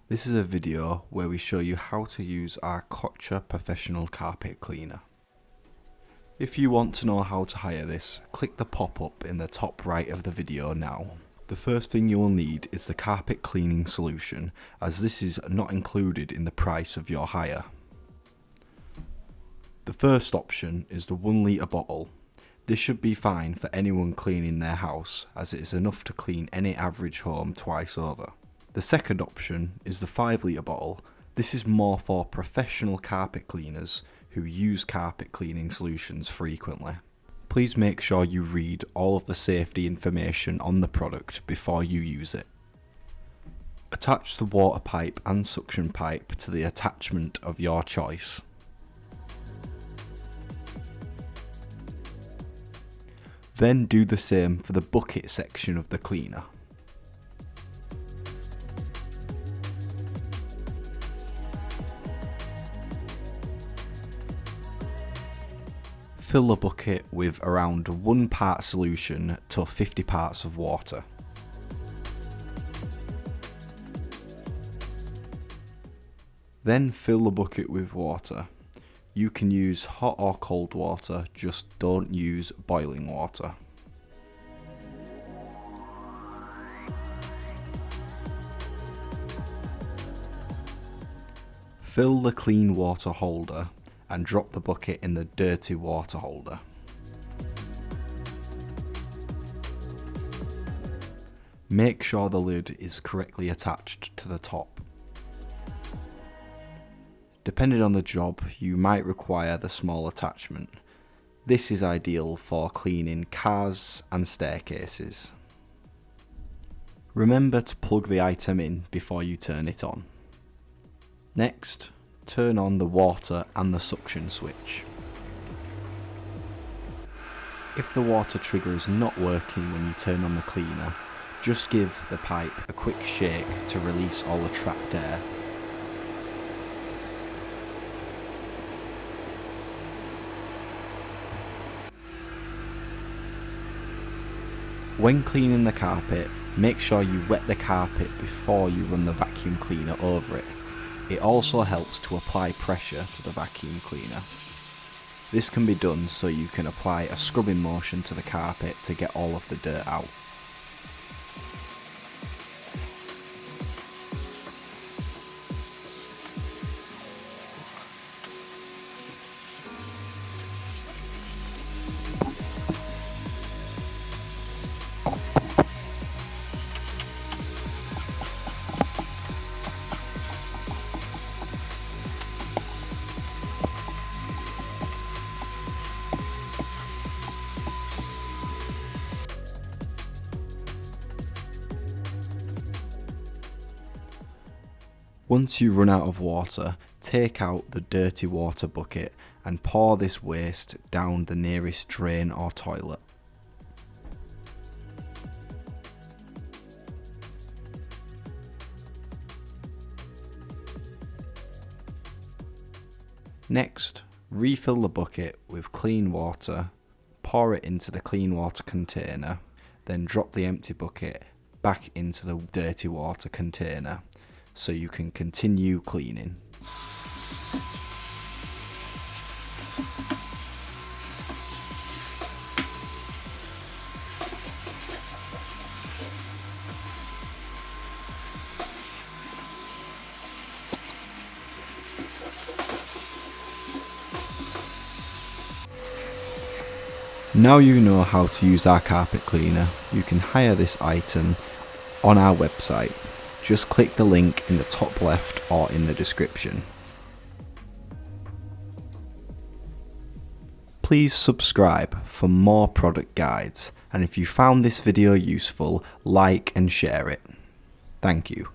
This is a video where we show you how to use our Karcher Professional Carpet Cleaner. If you want to know how to hire this, click the pop-up in the top right of the video now. The first thing you will need is the carpet cleaning solution, as this is not included in the price of your hire. The first option is the 1 litre bottle. This should be fine for anyone cleaning their house, as it is enough to clean any average home twice over. The second option is the 5 litre bottle. This is more for professional carpet cleaners who use carpet cleaning solutions frequently. Please make sure you read all of the safety information on the product before you use it. Attach the water pipe and suction pipe to the attachment of your choice. Then do the same for the bucket section of the cleaner. Fill the bucket with around 1 part solution to 50 parts of water. Then fill the bucket with water. You can use hot or cold water, just don't use boiling water. Fill the clean water holder and drop the bucket in the dirty water holder. Make sure the lid is correctly attached to the top. Depending on the job, you might require the small attachment. This is ideal for cleaning cars and staircases. Remember to plug the item in before you turn it on. Next, turn on the water and the suction switch. If the water trigger is not working when you turn on the cleaner, just give the pipe a quick shake to release all the trapped air. When cleaning the carpet, make sure you wet the carpet before you run the vacuum cleaner over it. It also helps to apply pressure to the vacuum cleaner. This can be done so you can apply a scrubbing motion to the carpet to get all of the dirt out. Once you run out of water, take out the dirty water bucket and pour this waste down the nearest drain or toilet. Next, refill the bucket with clean water, pour it into the clean water container, then drop the empty bucket back into the dirty water container so you can continue cleaning. Now you know how to use our carpet cleaner. You can hire this item on our website. Just click the link in the top left or in the description. Please subscribe for more product guides, and if you found this video useful, like and share it. Thank you.